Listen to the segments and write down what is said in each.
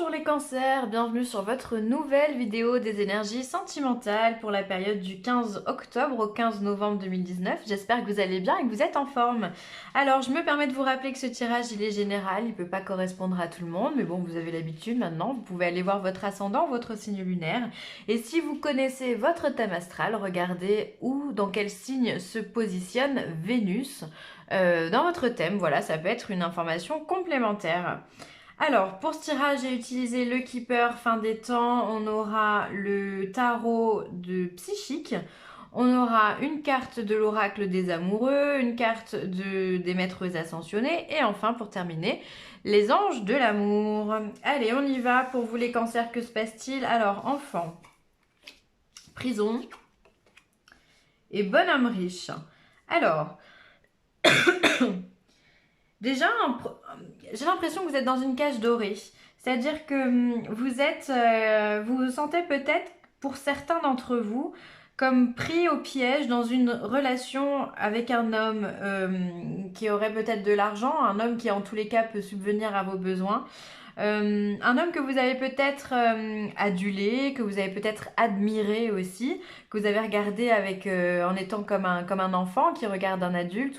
Bonjour les cancers, bienvenue sur votre nouvelle vidéo des énergies sentimentales pour la période du 15 octobre au 15 novembre 2019. J'espère que vous allez bien et que vous êtes en forme. Alors je me permets de vous rappeler que ce tirage il est général, il ne peut pas correspondre à tout le monde, mais bon vous avez l'habitude maintenant, vous pouvez aller voir votre ascendant, votre signe lunaire. Et si vous connaissez votre thème astral, regardez où, dans quel signe se positionne Vénus dans votre thème. Voilà, ça peut être une information complémentaire. Alors, pour ce tirage, j'ai utilisé le Keeper fin des temps. On aura le tarot de psychique. On aura une carte de l'oracle des amoureux, une carte des maîtres ascensionnés. Et enfin, pour terminer, les anges de l'amour. Allez, on y va. Pour vous les cancers, que se passe-t-il? Alors, enfant, prison et bonhomme riche. Alors, déjà, j'ai l'impression que vous êtes dans une cage dorée. C'est-à-dire que vous vous sentez peut-être, pour certains d'entre vous, comme pris au piège dans une relation avec un homme qui aurait peut-être de l'argent, un homme qui en tous les cas peut subvenir à vos besoins. Un homme que vous avez peut-être adulé, que vous avez peut-être admiré aussi, que vous avez regardé en étant comme un enfant qui regarde un adulte,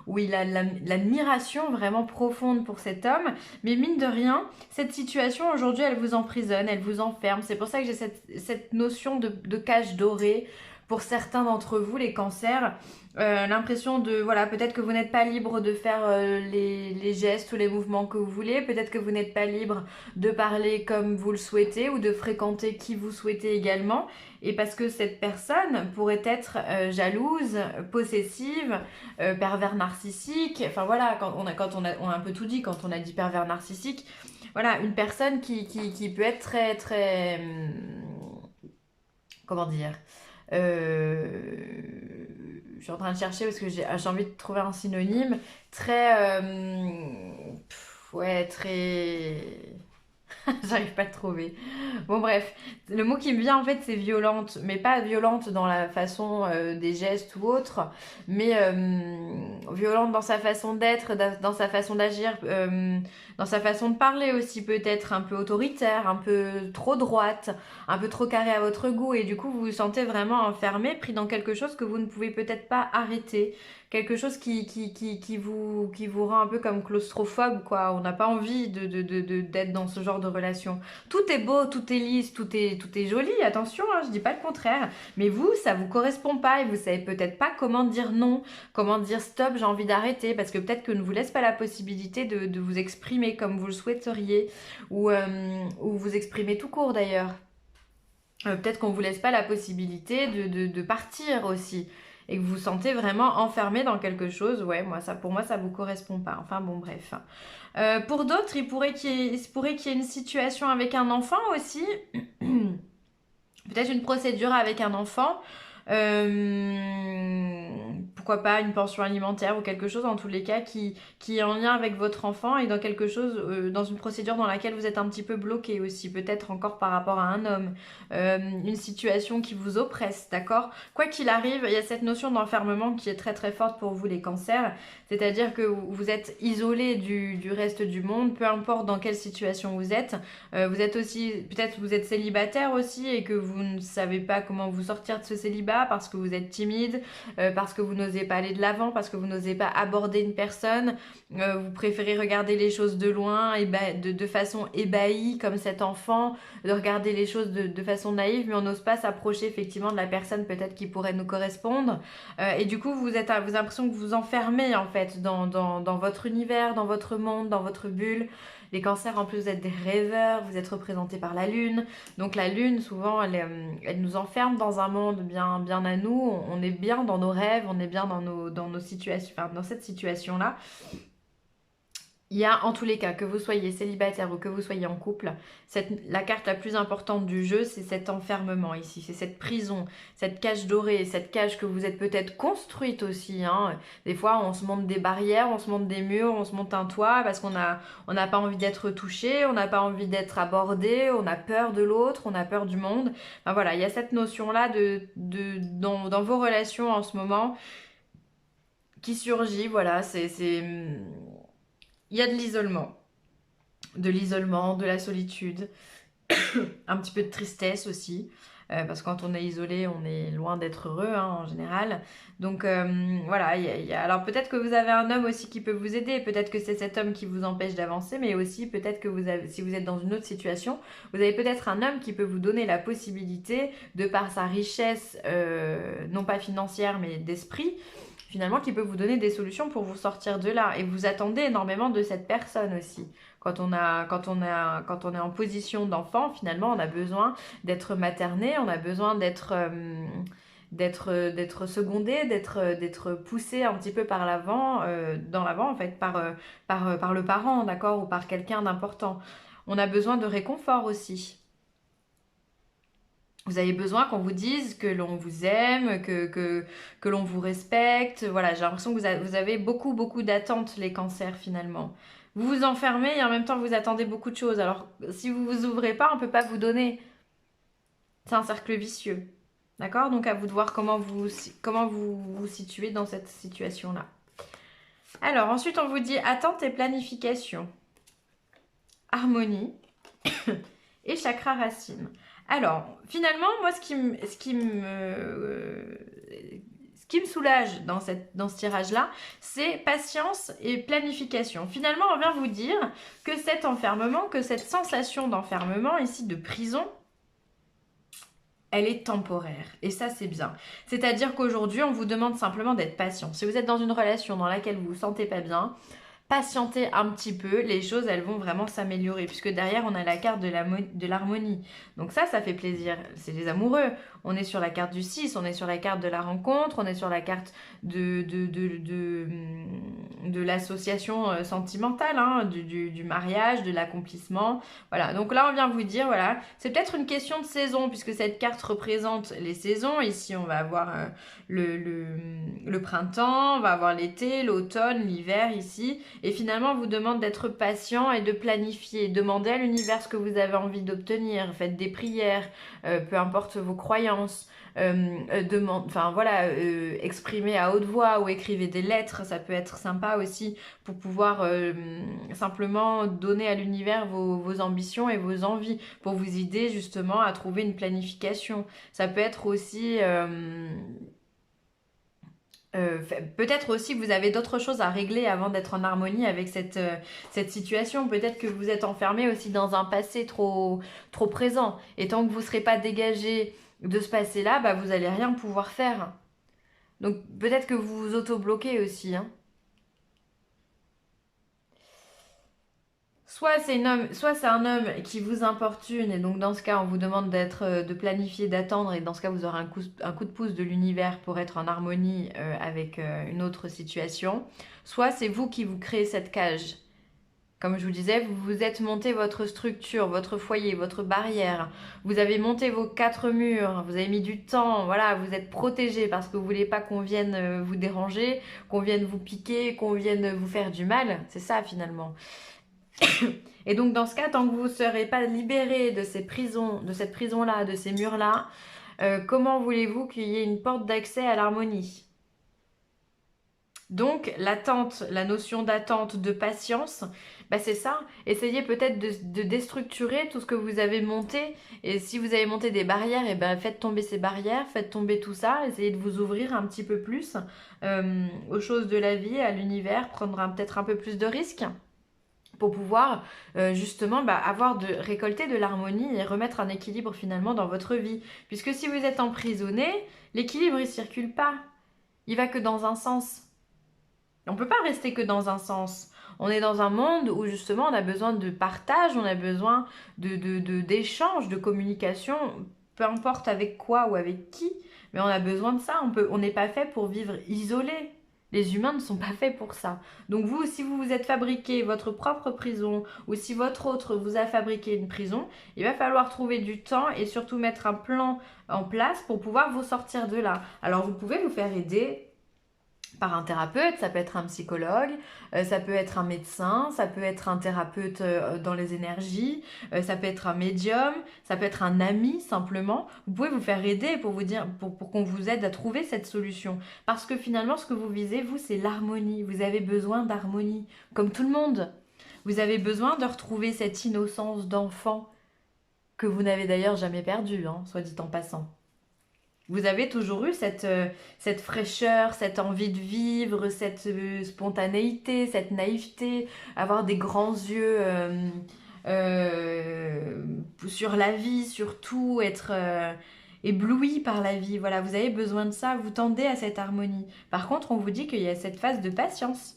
où il a l'admiration vraiment profonde pour cet homme. Mais mine de rien, cette situation aujourd'hui, elle vous emprisonne, elle vous enferme. C'est pour ça que j'ai cette notion de cage dorée pour certains d'entre vous, les cancers. L'impression de, voilà, peut-être que vous n'êtes pas libre de faire les gestes ou les mouvements que vous voulez, peut-être que vous n'êtes pas libre de parler comme vous le souhaitez ou de fréquenter qui vous souhaitez également, et parce que cette personne pourrait être jalouse, possessive, pervers narcissique, enfin voilà, on a un peu tout dit quand on a dit pervers narcissique, voilà, une personne qui peut être très, très, comment dire, je suis en train de chercher parce que j'ai envie de trouver un synonyme. Très. Ouais, très. J'arrive pas à le trouver. Bon, bref. Le mot qui me vient en fait, c'est violente. Mais pas violente dans la façon des gestes ou autre. Mais violente dans sa façon d'être, dans sa façon d'agir, dans sa façon de parler aussi, peut-être un peu autoritaire, un peu trop droite, un peu trop carré à votre goût. Et du coup, vous vous sentez vraiment enfermé, pris dans quelque chose que vous ne pouvez peut-être pas arrêter. Quelque chose qui vous rend un peu comme claustrophobe, quoi. On n'a pas envie d'être dans ce genre de relation. Tout est beau, tout est lisse, tout est joli, attention, hein, je dis pas le contraire. Mais vous, ça vous correspond pas et vous savez peut-être pas comment dire non, comment dire stop, j'ai envie d'arrêter, parce que peut-être qu'on ne vous laisse pas la possibilité de vous exprimer comme vous le souhaiteriez, ou vous exprimer tout court d'ailleurs. Peut-être qu'on ne vous laisse pas la possibilité de partir aussi et que vous vous sentez vraiment enfermé dans quelque chose. Ouais, pour moi, ça vous correspond pas. Enfin bon, bref. Pour d'autres, il pourrait qu'il y ait une situation avec un enfant aussi. Peut-être une procédure avec un enfant. Pourquoi pas une pension alimentaire ou quelque chose en tous les cas qui est en lien avec votre enfant et dans quelque chose, dans une procédure dans laquelle vous êtes un petit peu bloqué aussi, peut-être encore par rapport à un homme, une situation qui vous oppresse, d'accord? Quoi qu'il arrive, il y a cette notion d'enfermement qui est très très forte pour vous les cancers, c'est-à-dire que vous êtes isolé du reste du monde, peu importe dans quelle situation vous êtes aussi, peut-être vous êtes célibataire aussi et que vous ne savez pas comment vous sortir de ce célibat parce que vous êtes timide, parce que vous n'osez pas aller de l'avant, parce que vous n'osez pas aborder une personne, vous préférez regarder les choses de loin et de façon ébahie comme cet enfant, de regarder les choses de façon naïve, mais on n'ose pas s'approcher effectivement de la personne peut-être qui pourrait nous correspondre, et du coup vous avez l'impression que vous vous enfermez en fait dans votre univers, dans votre monde, dans votre bulle. Les cancers, en plus, vous êtes des rêveurs, vous êtes représentés par la lune. Donc la lune, souvent, elle nous enferme dans un monde bien, bien à nous. On est bien dans nos rêves, on est bien dans nos situations, enfin, dans cette situation-là. Il y a en tous les cas, que vous soyez célibataire ou que vous soyez en couple, la carte la plus importante du jeu, c'est cet enfermement ici, c'est cette prison, cette cage dorée, cette cage que vous êtes peut-être construite aussi, hein. Des fois, on se monte des barrières, on se monte des murs, on se monte un toit parce qu'on n'a pas envie d'être touché, on n'a pas envie d'être abordé, on a peur de l'autre, on a peur du monde. Enfin voilà, il y a cette notion-là dans vos relations en ce moment qui surgit, voilà, il y a de l'isolement. de l'isolement, de la solitude, un petit peu de tristesse aussi. Parce que quand on est isolé, on est loin d'être heureux hein, en général. Donc voilà, alors peut-être que vous avez un homme aussi qui peut vous aider, peut-être que c'est cet homme qui vous empêche d'avancer, mais aussi peut-être que si vous êtes dans une autre situation, vous avez peut-être un homme qui peut vous donner la possibilité, de par sa richesse, non pas financière mais d'esprit, finalement qui peut vous donner des solutions pour vous sortir de là. Et vous attendez énormément de cette personne aussi. Quand on est en position d'enfant, finalement, on a besoin d'être materné, on a besoin d'être secondé, d'être poussé un petit peu par l'avant, dans l'avant en fait, par le parent, d'accord, ou par quelqu'un d'important. On a besoin de réconfort aussi. Vous avez besoin qu'on vous dise que l'on vous aime, que l'on vous respecte. Voilà, j'ai l'impression que vous avez beaucoup, beaucoup d'attentes, les cancers, finalement. Vous vous enfermez et en même temps, vous attendez beaucoup de choses. Alors, si vous vous ouvrez pas, on ne peut pas vous donner. C'est un cercle vicieux. D'accord? Donc, à vous de voir comment vous situez dans cette situation-là. Alors, ensuite, on vous dit attente et planification. Harmonie et chakra racine. Alors, finalement, moi, ce qui me soulage dans ce tirage-là, c'est patience et planification. Finalement, on vient vous dire que cet enfermement, que cette sensation d'enfermement ici, de prison, elle est temporaire. Et ça, c'est bien. C'est-à-dire qu'aujourd'hui, on vous demande simplement d'être patient. Si vous êtes dans une relation dans laquelle vous ne vous sentez pas bien, patienter un petit peu, les choses elles vont vraiment s'améliorer puisque derrière on a la carte de l'harmonie. Donc ça fait plaisir, c'est les amoureux. On est sur la carte du 6, on est sur la carte de la rencontre, on est sur la carte de l'association sentimentale, hein, du mariage, de l'accomplissement. Voilà, donc là on vient vous dire, voilà, c'est peut-être une question de saison puisque cette carte représente les saisons. Ici on va avoir le printemps, on va avoir l'été, l'automne, l'hiver ici. Et finalement, on vous demande d'être patient et de planifier. Demandez à l'univers ce que vous avez envie d'obtenir. Faites des prières, peu importe vos croyances. Exprimez à haute voix ou écrivez des lettres. Ça peut être sympa aussi pour pouvoir simplement donner à l'univers vos ambitions et vos envies pour vous aider justement à trouver une planification. Ça peut être aussi... peut-être aussi que vous avez d'autres choses à régler avant d'être en harmonie avec cette situation. Peut-être que vous êtes enfermé aussi dans un passé trop présent. Et tant que vous ne serez pas dégagé de ce passé-là, bah, vous n'allez rien pouvoir faire. Donc peut-être que vous vous auto-bloquez aussi. Hein. Soit c'est un homme qui vous importune et donc dans ce cas on vous demande de planifier, d'attendre et dans ce cas vous aurez un coup de pouce de l'univers pour être en harmonie avec une autre situation. Soit c'est vous qui vous créez cette cage. Comme je vous disais, vous vous êtes monté votre structure, votre foyer, votre barrière. Vous avez monté vos 4 murs, vous avez mis du temps, voilà, vous êtes protégé parce que vous voulez pas qu'on vienne vous déranger, qu'on vienne vous piquer, qu'on vienne vous faire du mal. C'est ça finalement. Et donc dans ce cas, tant que vous ne serez pas libéré de ces prisons, de cette prison-là, de ces murs-là, comment voulez-vous qu'il y ait une porte d'accès à l'harmonie? Donc l'attente, la notion d'attente, de patience, bah c'est ça. Essayez peut-être de déstructurer tout ce que vous avez monté. Et si vous avez monté des barrières, et ben faites tomber ces barrières, faites tomber tout ça. Essayez de vous ouvrir un petit peu plus aux choses de la vie, à l'univers, prendre peut-être un peu plus de risques pour pouvoir justement récolter de l'harmonie et remettre un équilibre finalement dans votre vie. Puisque si vous êtes emprisonné, l'équilibre il circule pas. Il va que dans un sens. On ne peut pas rester que dans un sens. On est dans un monde où justement on a besoin de partage, on a besoin d'échange, de communication, peu importe avec quoi ou avec qui, mais on a besoin de ça. On n'est pas fait pour vivre isolé. Les humains ne sont pas faits pour ça. Donc vous, si vous vous êtes fabriqué votre propre prison ou si votre autre vous a fabriqué une prison, il va falloir trouver du temps et surtout mettre un plan en place pour pouvoir vous sortir de là. Alors vous pouvez vous faire aider par un thérapeute, ça peut être un psychologue, ça peut être un médecin, ça peut être un thérapeute dans les énergies, ça peut être un médium, ça peut être un ami simplement. Vous pouvez vous faire aider pour vous dire, pour qu'on vous aide à trouver cette solution. Parce que finalement, ce que vous visez, vous, c'est l'harmonie. Vous avez besoin d'harmonie, comme tout le monde. Vous avez besoin de retrouver cette innocence d'enfant que vous n'avez d'ailleurs jamais perdue, hein, soit dit en passant. Vous avez toujours eu cette fraîcheur, cette envie de vivre, cette spontanéité, cette naïveté, avoir des grands yeux sur la vie, sur tout, être ébloui par la vie. Voilà, vous avez besoin de ça, vous tendez à cette harmonie. Par contre, on vous dit qu'il y a cette phase de patience.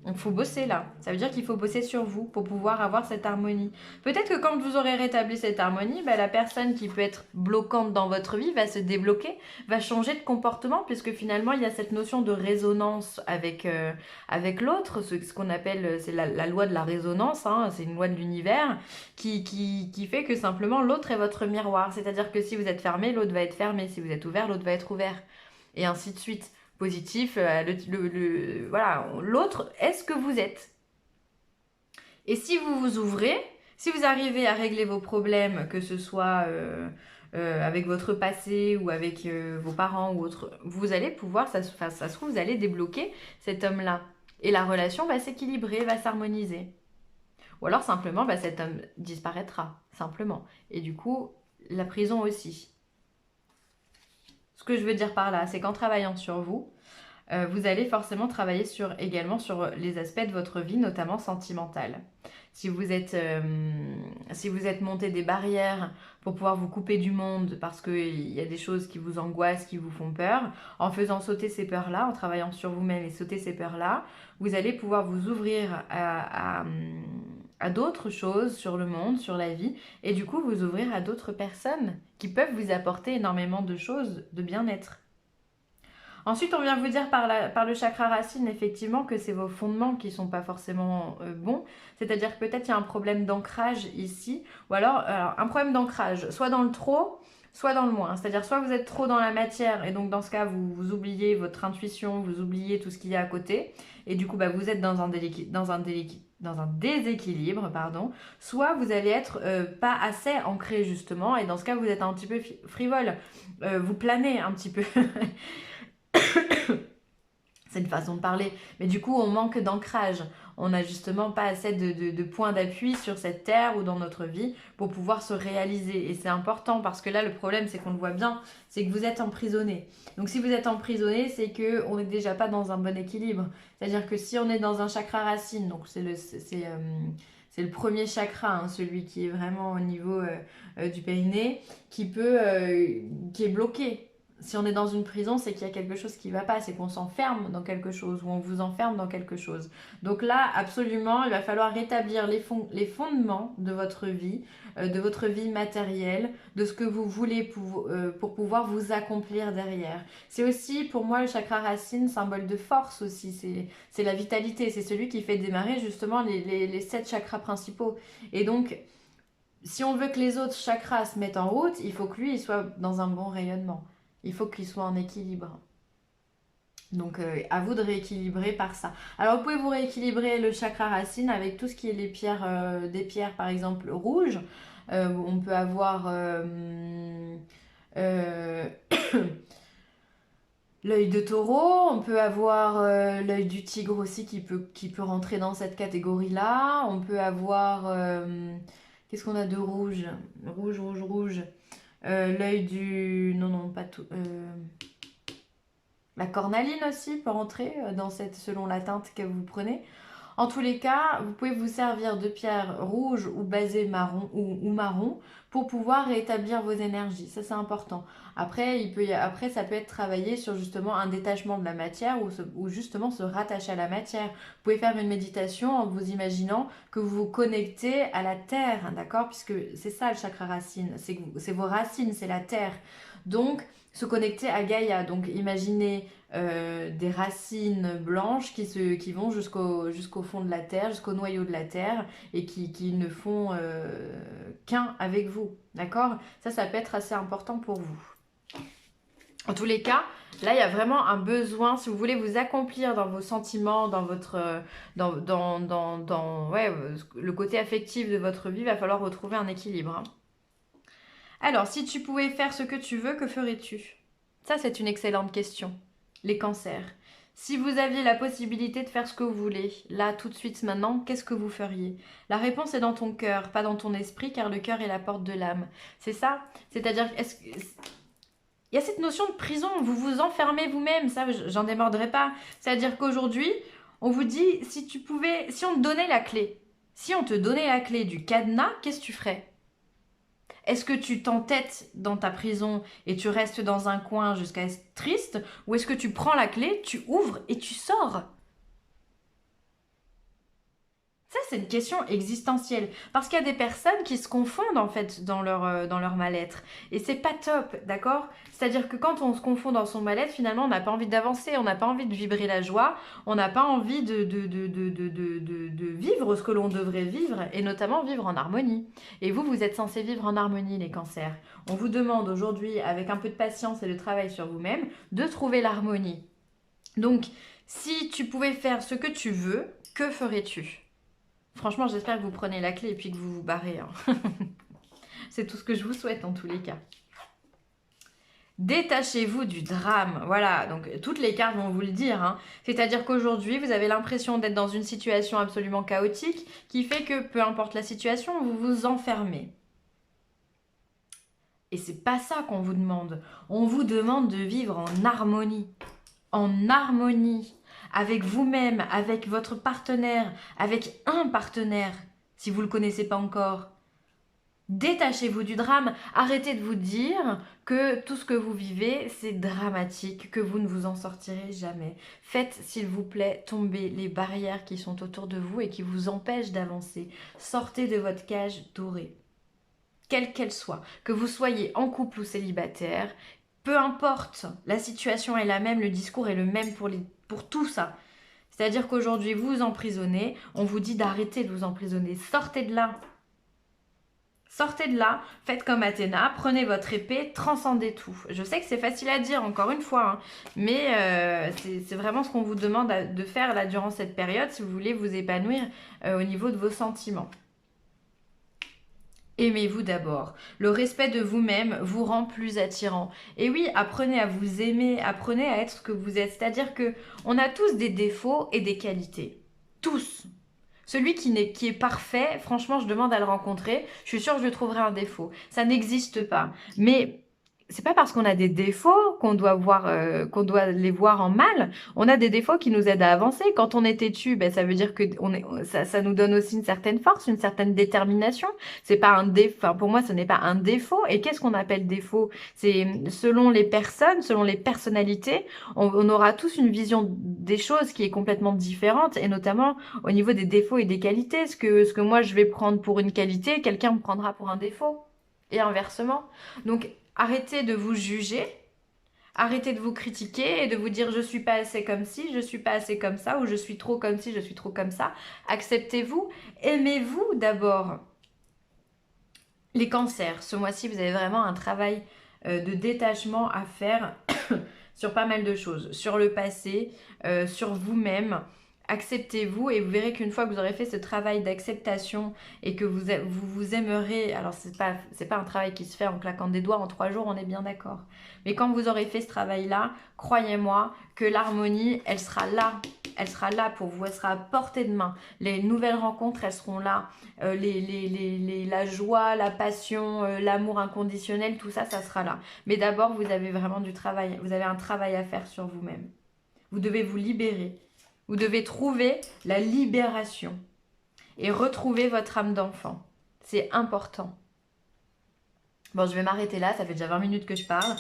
Il faut bosser là. Ça veut dire qu'il faut bosser sur vous pour pouvoir avoir cette harmonie. Peut-être que quand vous aurez rétabli cette harmonie, bah, la personne qui peut être bloquante dans votre vie va se débloquer, va changer de comportement, puisque finalement il y a cette notion de résonance avec l'autre, ce qu'on appelle, c'est la loi de la résonance, hein, c'est une loi de l'univers, qui fait que simplement l'autre est votre miroir. C'est-à-dire que si vous êtes fermé, l'autre va être fermé. Si vous êtes ouvert, l'autre va être ouvert. Et ainsi de suite. Positif, voilà, l'autre est ce que vous êtes. Et si vous vous ouvrez, si vous arrivez à régler vos problèmes, que ce soit avec votre passé ou avec vos parents ou autre, vous allez pouvoir, ça se trouve, vous allez débloquer cet homme-là. Et la relation va s'équilibrer, va s'harmoniser. Ou alors simplement, bah, cet homme disparaîtra, simplement. Et du coup, la prison aussi. Ce que je veux dire par là, c'est qu'en travaillant sur vous, vous allez forcément travailler également sur les aspects de votre vie, notamment sentimentale. Si vous êtes monté des barrières pour pouvoir vous couper du monde parce qu'il y a des choses qui vous angoissent, qui vous font peur, en faisant sauter ces peurs-là, en travaillant sur vous-même et sauter ces peurs-là, vous allez pouvoir vous ouvrir à d'autres choses sur le monde, sur la vie, et du coup vous ouvrir à d'autres personnes qui peuvent vous apporter énormément de choses, de bien-être. Ensuite, on vient vous dire par le chakra racine, effectivement, que c'est vos fondements qui ne sont pas forcément bons. C'est-à-dire que peut-être il y a un problème d'ancrage ici, ou alors un problème d'ancrage, soit dans le trop, soit dans le moins. C'est-à-dire soit vous êtes trop dans la matière, et donc dans ce cas, vous oubliez votre intuition, vous oubliez tout ce qu'il y a à côté, et du coup, bah, vous êtes dans un déséquilibre, pardon. Soit vous allez être pas assez ancré, justement, et dans ce cas, vous êtes un petit peu frivole. Vous planez un petit peu. C'est une façon de parler, mais du coup on manque d'ancrage, on n'a justement pas assez de points d'appui sur cette terre ou dans notre vie pour pouvoir se réaliser, et c'est important parce que là le problème c'est qu'on le voit bien, c'est que vous êtes emprisonné. Donc si vous êtes emprisonné, c'est qu'on n'est déjà pas dans un bon équilibre, c'est-à-dire que si on est dans un chakra racine, donc c'est le premier chakra, hein, celui qui est vraiment au niveau du périnée, qui est bloqué. Si on est dans une prison, c'est qu'il y a quelque chose qui ne va pas, c'est qu'on s'enferme dans quelque chose, ou on vous enferme dans quelque chose. Donc là, absolument, il va falloir rétablir les fondements de votre vie matérielle, de ce que vous voulez pour pouvoir vous accomplir derrière. C'est aussi, pour moi, le chakra racine, symbole de force aussi, c'est la vitalité, c'est celui qui fait démarrer justement les 7 chakras principaux. Et donc, si on veut que les autres chakras se mettent en route, il faut que lui, il soit dans un bon rayonnement. Il faut qu'il soit en équilibre. Donc, à vous de rééquilibrer par ça. Alors, vous pouvez vous rééquilibrer le chakra racine avec tout ce qui est des pierres, par exemple, rouges. On peut avoir l'œil de taureau, on peut avoir l'œil du tigre aussi qui peut rentrer dans cette catégorie-là. On peut avoir... qu'est-ce qu'on a de rouge? Rouge. L'œil du... Non, pas tout. La cornaline aussi peut rentrer selon la teinte que vous prenez. En tous les cas, vous pouvez vous servir de pierres rouges ou basées marron ou marron pour pouvoir rétablir vos énergies. Ça, c'est important. Après, ça peut être travaillé sur justement un détachement de la matière ou justement se rattacher à la matière. Vous pouvez faire une méditation en vous imaginant que vous vous connectez à la terre, d'accord? Puisque c'est ça le chakra racine, c'est vos racines, c'est la terre. Donc, se connecter à Gaïa. Donc, imaginez des racines blanches qui vont jusqu'au fond de la terre, jusqu'au noyau de la terre, et qui ne font qu'un avec vous, d'accord? Ça peut être assez important pour vous. En tous les cas, là, il y a vraiment un besoin, si vous voulez vous accomplir dans vos sentiments, dans le côté affectif de votre vie, il va falloir retrouver un équilibre, hein. Alors, si tu pouvais faire ce que tu veux, que ferais-tu? Ça, c'est une excellente question. Les cancers. Si vous aviez la possibilité de faire ce que vous voulez, là, tout de suite, maintenant, qu'est-ce que vous feriez? La réponse est dans ton cœur, pas dans ton esprit, car le cœur est la porte de l'âme. C'est ça? C'est-à-dire, il y a cette notion de prison, vous vous enfermez vous-même, ça, j'en démordrai pas. C'est-à-dire qu'aujourd'hui, on vous dit, si on te donnait la clé, si on te donnait la clé du cadenas, qu'est-ce que tu ferais? Est-ce que tu t'entêtes dans ta prison et tu restes dans un coin jusqu'à être triste? Ou est-ce que tu prends la clé, tu ouvres et tu sors? Ça, c'est une question existentielle. Parce qu'il y a des personnes qui se confondent en fait dans leur mal-être. Et c'est pas top, d'accord? C'est-à-dire que quand on se confond dans son mal-être, finalement, on n'a pas envie d'avancer, on n'a pas envie de vibrer la joie, on n'a pas envie de vivre ce que l'on devrait vivre, et notamment vivre en harmonie. Et vous, vous êtes censés vivre en harmonie, les cancers. On vous demande aujourd'hui, avec un peu de patience et de travail sur vous-même, de trouver l'harmonie. Donc, si tu pouvais faire ce que tu veux, que ferais-tu? Franchement, j'espère que vous prenez la clé et puis que vous vous barrez. Hein. C'est tout ce que je vous souhaite en tous les cas. Détachez-vous du drame. Voilà, donc toutes les cartes vont vous le dire. Hein. C'est-à-dire qu'aujourd'hui, vous avez l'impression d'être dans une situation absolument chaotique qui fait que, peu importe la situation, vous vous enfermez. Et c'est pas ça qu'on vous demande. On vous demande de vivre en harmonie. En harmonie. Avec vous-même, avec votre partenaire, avec un partenaire, si vous ne le connaissez pas encore. Détachez-vous du drame, arrêtez de vous dire que tout ce que vous vivez, c'est dramatique, que vous ne vous en sortirez jamais. Faites, s'il vous plaît, tomber les barrières qui sont autour de vous et qui vous empêchent d'avancer. Sortez de votre cage dorée, quelle qu'elle soit, que vous soyez en couple ou célibataire. Peu importe, la situation est la même, le discours est le même pour tout ça. C'est-à-dire qu'aujourd'hui, vous vous emprisonnez, on vous dit d'arrêter de vous emprisonner. Sortez de là. Sortez de là, faites comme Athéna, prenez votre épée, transcendez tout. Je sais que c'est facile à dire, encore une fois, hein, mais c'est vraiment ce qu'on vous demande de faire là durant cette période si vous voulez vous épanouir au niveau de vos sentiments. Aimez-vous d'abord. Le respect de vous-même vous rend plus attirant. Et oui, apprenez à vous aimer, apprenez à être ce que vous êtes. C'est-à-dire que on a tous des défauts et des qualités. Tous. Celui qui est parfait, franchement, je demande à le rencontrer. Je suis sûre que je trouverai un défaut. Ça n'existe pas. Mais c'est pas parce qu'on a des défauts qu'on doit les voir en mal. On a des défauts qui nous aident à avancer. Quand on est têtu, ben, ça veut dire que ça nous donne aussi une certaine force, une certaine détermination. C'est pas un défaut. Enfin, pour moi, ce n'est pas un défaut. Et qu'est-ce qu'on appelle défaut? C'est selon les personnes, selon les personnalités, on aura tous une vision des choses qui est complètement différente, et notamment au niveau des défauts et des qualités. Ce que moi je vais prendre pour une qualité, quelqu'un me prendra pour un défaut. Et inversement. Donc, arrêtez de vous juger, arrêtez de vous critiquer et de vous dire je suis pas assez comme ci, je suis pas assez comme ça, ou je suis trop comme ci, je suis trop comme ça. Acceptez-vous, aimez-vous d'abord. Les cancers, ce mois-ci, vous avez vraiment un travail de détachement à faire sur pas mal de choses, sur le passé, sur vous-même. Acceptez-vous et vous verrez qu'une fois que vous aurez fait ce travail d'acceptation et que vous aimerez, alors c'est pas un travail qui se fait en claquant des doigts en 3 jours, on est bien d'accord. Mais quand vous aurez fait ce travail-là, croyez-moi que l'harmonie, elle sera là pour vous, elle sera à portée de main. Les nouvelles rencontres, elles seront là. La joie, la passion, l'amour inconditionnel, tout ça, ça sera là. Mais d'abord, vous avez vraiment du travail, vous avez un travail à faire sur vous-même. Vous devez vous libérer. Vous devez trouver la libération et retrouver votre âme d'enfant. C'est important. Bon, je vais m'arrêter là, ça fait déjà 20 minutes que je parle.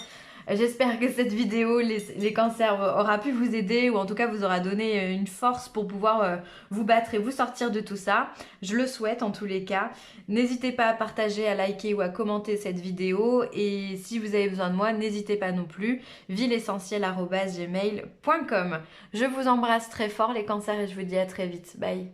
J'espère que cette vidéo, les cancers, aura pu vous aider ou en tout cas vous aura donné une force pour pouvoir vous battre et vous sortir de tout ça. Je le souhaite en tous les cas. N'hésitez pas à partager, à liker ou à commenter cette vidéo et si vous avez besoin de moi, n'hésitez pas non plus. Vileessentielle@gmail.com. Je vous embrasse très fort les cancers et je vous dis à très vite. Bye.